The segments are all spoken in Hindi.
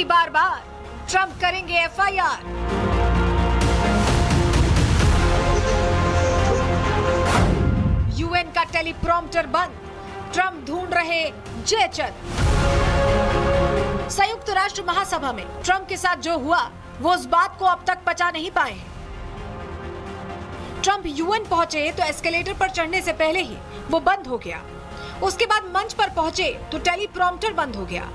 बार बार, ट्रंप करेंगे एफआईआर। यूएन का टेलीप्रॉम्प्टर बंद, ट्रंप ढूंढ रहे जयचंद। संयुक्त राष्ट्र महासभा में ट्रंप के साथ जो हुआ वो उस बात को अब तक पचा नहीं पाए हैं। ट्रंप यूएन पहुंचे तो एस्केलेटर पर चढ़ने से पहले ही वो बंद हो गया। उसके बाद मंच पर पहुंचे तो टेलीप्रॉम्प्टर बंद हो गया।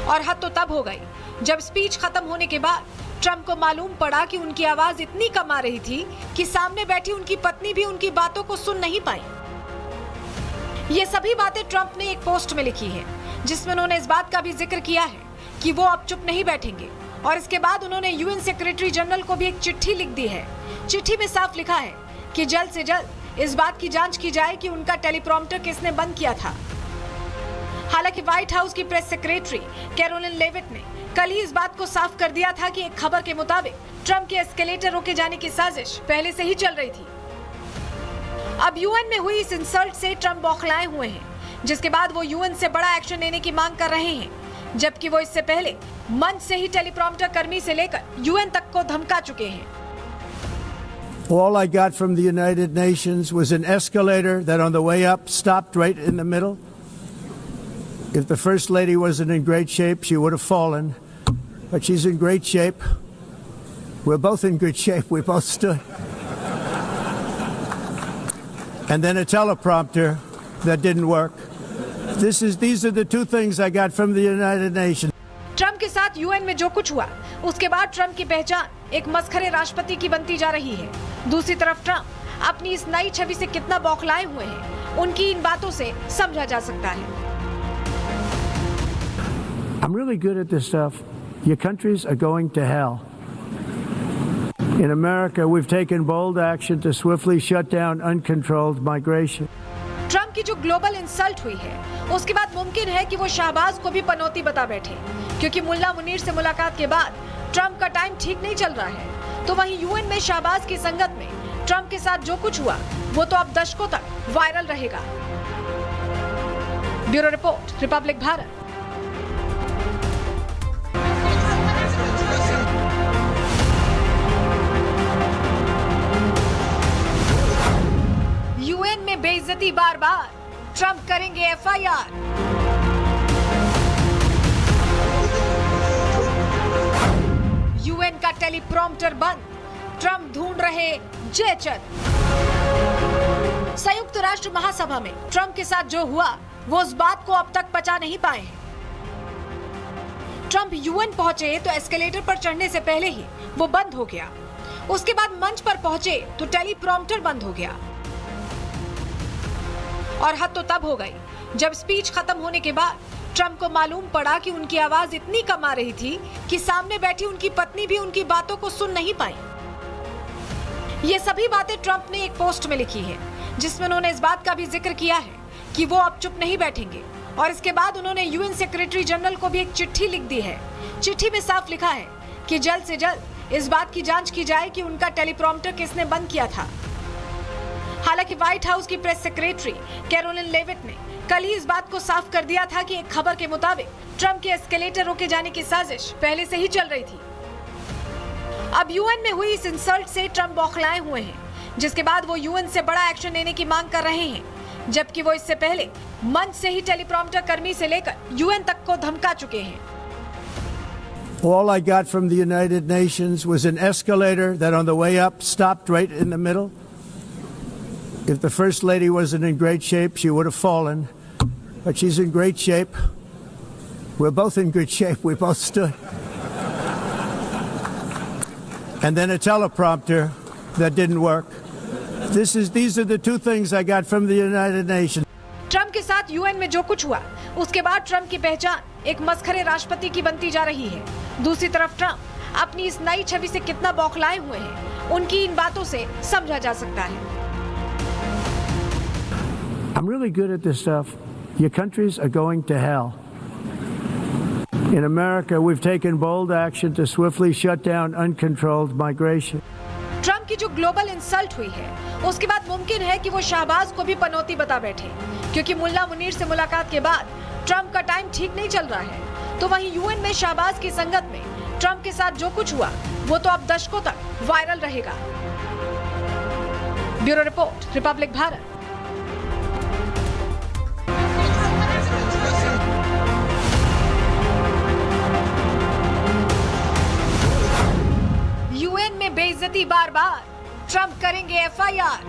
और हद तो तब हो गई जब स्पीच खत्म होने के बाद ट्रंप को मालूम पड़ा कि उनकी आवाज इतनी कम आ रही थी कि सामने बैठी उनकी पत्नी भी उनकी बातों को सुन नहीं पाई। ये सभी बातें ट्रंप ने एक पोस्ट में लिखी है, जिसमें उन्होंने इस बात का भी जिक्र किया है कि वो अब चुप नहीं बैठेंगे। और इसके बाद उन्होंने यूएन सेक्रेटरी जनरल को भी एक चिट्ठी लिख दी है। चिट्ठी में साफ लिखा है कि जल्द से जल्द इस बात की जांच की जाए कि उनका टेलीप्रॉम्प्टर किसने बंद किया था। हालांकि व्हाइट हाउस की प्रेस सेक्रेटरी कैरोलिन लेविट ने कल ही इस बात को साफ कर दिया था कि एक खबर के मुताबिक ट्रंप के एस्केलेटर रोके जाने की साजिश पहले से ही चल रही थी। अब यूएन में हुई इस इंसल्ट से ट्रंप बौखलाए हुए हैं, जिसके बाद वो यूएन से बड़ा एक्शन लेने की मांग कर रहे हैं, जबकि वो इससे पहले मंच से ही टेलीप्रॉम्प्टर कर्मी से लेकर यूएन तक को धमका चुके हैं। All I got from the United Nations was an escalator that on the way up stopped right in the middle. If the First Lady wasn't in great shape, she would have fallen. But she's in great shape. We're both in good shape. We both stood. And then a teleprompter that didn't work. These are the two things I got from the United Nations. Trump के साथ यूएन में जो कुछ हुआ, उसके बाद ट्रंप की पहचान एक मस्खरे राष्ट्रपति की बनती जा रही है। दूसरी तरफ ट्रंप अपनी इस नई छवि से कितना बौखलाए हुए हैं, उनकी इन बातों से समझा जा सकता है। I'm really good at this stuff. Your countries are going to hell. In America, we've taken bold action to swiftly shut down uncontrolled migration. Trump की जो ग्लोबल इंसल्ट हुई है, उसके बाद मुमकिन है कि वो शहबाज को भी पनौती बता बैठे, क्योंकि मुल्ला मुनीर से मुलाकात के बाद ट्रंप का टाइम ठीक नहीं चल रहा है। तो वहीं यूएन में शहबाज की संगत में ट्रंप के साथ जो कुछ हुआ वो तो अब दशकों तक वायरल रहेगा। Bureau report, Republic Bharat. UN में बेइज्जती बार बार, ट्रंप करेंगे एफआईआर। यूएन का टेलीप्रॉम्प्टर बंद, ट्रंप ढूंढ रहे जयचंद। संयुक्त राष्ट्र महासभा में ट्रंप के साथ जो हुआ वो उस बात को अब तक पचा नहीं पाए हैं। ट्रंप यूएन पहुंचे तो एस्केलेटर पर चढ़ने से पहले ही वो बंद हो गया। उसके बाद मंच पर पहुंचे तो टेलीप्रॉम्प्टर बंद हो गया। और हद तो तब हो गई जब स्पीच खत्म होने के बाद ट्रंप को मालूम पड़ा कि उनकी आवाज इतनी कम आ रही थी कि सामने बैठी उनकी पत्नी भी उनकी बातों को सुन नहीं पाई। ये सभी बातें ट्रंप ने एक पोस्ट में लिखी है, जिसमें उन्होंने इस बात का भी जिक्र किया है कि वो अब चुप नहीं बैठेंगे। और इसके बाद उन्होंने यूएन सेक्रेटरी जनरल को भी एक चिट्ठी लिख दी है। चिट्ठी में साफ लिखा है कि जल्द से जल्द इस बात की जांच की जाए कि उनका टेलीप्रॉम्प्टर किसने बंद किया था। हालांकि व्हाइट हाउस की प्रेस सेक्रेटरी कैरोलिन लेविट ने कल ही इस बात को साफ कर दिया था कि एक खबर के मुताबिक ट्रंप के एस्केलेटर रोके जाने की साजिश पहले से ही चल रही थी। अब यूएन में हुई इस इंसल्ट से ट्रंप बौखलाए हुए हैं, जिसके बाद वो यूएन से बड़ा एक्शन लेने की मांग कर रहे हैं, जबकि वो इससे पहले मंच से ही टेलीप्रॉम्प्टर कर्मी से लेकर यूएन तक को धमका चुके हैं। All I got from the United Nations was an escalator that on the way up stopped right in the middle. If the First Lady wasn't in great shape, she would have fallen. But she's in great shape. We're both in good shape. We both stood. And then a teleprompter that didn't work. These are the two things I got from the United Nations. Trump के साथ यूएन में जो कुछ हुआ, उसके बाद ट्रंप की पहचान एक मस्खरे राष्ट्रपति की बनती जा रही है। दूसरी तरफ ट्रंप अपनी इस नई छवि से कितना बौखलाए हुए हैं, उनकी इन बातों से समझा जा सकता है। I'm really good at this stuff. Your countries are going to hell. In America, we've taken bold action to swiftly shut down uncontrolled migration. Trump की जो ग्लोबल इंसल्ट हुई है, उसके बाद मुमकिन है कि वो शहबाज को भी पनौती बता बैठे, क्योंकि मुल्ला मुनीर से मुलाकात के बाद ट्रंप का टाइम ठीक नहीं चल रहा है। तो वहीं यूएन में शहबाज की संगत में ट्रंप के साथ जो कुछ हुआ वो तो अब दशकों तक वायरल रहेगा। Bureau report, Republic Bharat. UN में बेइज्जती बार बार, ट्रंप करेंगे एफआईआर।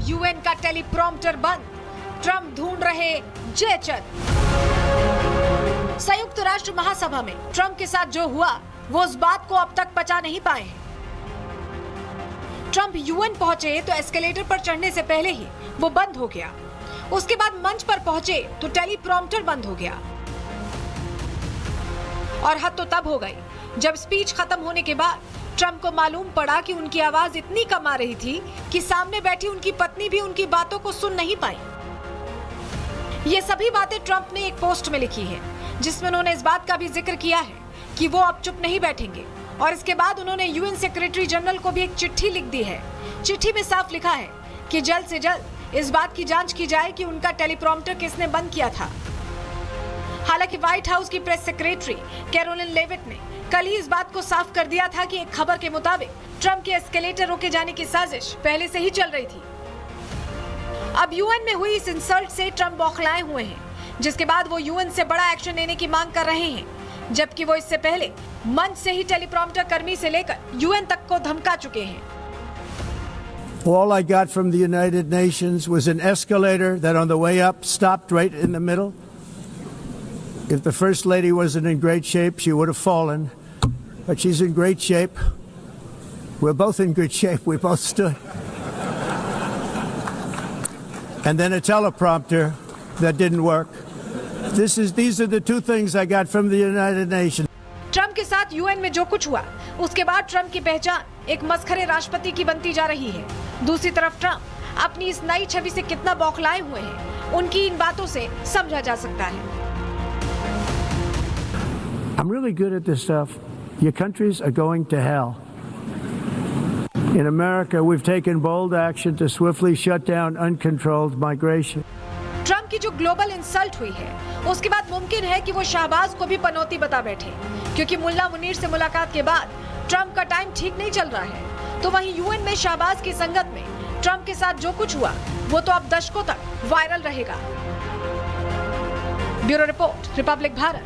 यूएन का टेलीप्रॉम्प्टर बंद, ट्रंप ढूंढ रहे जयचंद। संयुक्त राष्ट्र महासभा में ट्रंप के साथ जो हुआ वो उस बात को अब तक पचा नहीं पाए हैं। ट्रंप यूएन पहुंचे तो एस्केलेटर पर चढ़ने से पहले ही वो बंद हो गया। उसके बाद मंच पर पहुंचे तो टेलीप्रॉम्प्टर बंद हो गया। और हद तो तब हो गई जब स्पीच खत्म होने के बाद ट्रंप को मालूम पड़ा कि उनकी आवाज इतनी कम आ रही थी कि सामने बैठी उनकी पत्नी भी उनकी बातों को सुन नहीं पाई। ये सभी बातें ट्रंप ने एक पोस्ट में लिखी है, जिसमें उन्होंने इस बात का भी जिक्र किया है कि वो अब चुप नहीं बैठेंगे। और इसके बाद उन्होंने यूएन सेक्रेटरी जनरल को भी एक चिट्ठी लिख दी है। चिट्ठी में साफ लिखा है कि जल्द से जल्द इस बात की जांच की जाए कि उनका टेलीप्रॉम्प्टर किसने बंद किया था। हालांकि व्हाइट हाउस की प्रेस सेक्रेटरी कैरोलिन लेविट ने कल ही इस बात को साफ कर दिया था कि एक खबर के मुताबिक ट्रंप के एस्केलेटर रोके जाने की साजिश पहले से ही चल रही थी। अब यूएन में हुई इस इंसल्ट से ट्रंप बौखलाए हुए हैं, जिसके बाद वो यूएन से बड़ा एक्शन लेने की मांग कर रहे हैं, जबकि वो इससे पहले मंच से ही टेलीप्रॉम्प्टर कर्मी से लेकर यूएन तक को धमका चुके हैं। All I got from the United Nations was an escalator that on the way up stopped right in the middle. If the First Lady wasn't in great shape, she would have fallen. But she's in great shape. We're both in good shape. We both stood. And then a teleprompter that didn't work. These are the two things I got from the United Nations. Trump के साथ यूएन में जो कुछ हुआ उसके बाद ट्रंप की पहचान एक मस्खरे राष्ट्रपति की बनती जा रही है। दूसरी तरफ ट्रंप अपनी इस नई छवि से कितना बौखलाए हुए हैं, उनकी इन बातों से समझा जा सकता है। I'm really good at this stuff. Your countries are going to hell. In America, we've taken bold action to swiftly shut down uncontrolled migration. Trump की जो ग्लोबल इंसल्ट हुई है उसके बाद मुमकिन है कि वो शहबाज को भी पनौती बता बैठे, क्योंकि मुल्ला मुनीर से मुलाकात के बाद ट्रंप का टाइम ठीक नहीं चल रहा है। तो वहीं यूएन में शहबाज की संगत में ट्रंप के साथ जो कुछ हुआ वो तो अब दशकों तक वायरल रहेगा। Bureau report, Republic Bharat.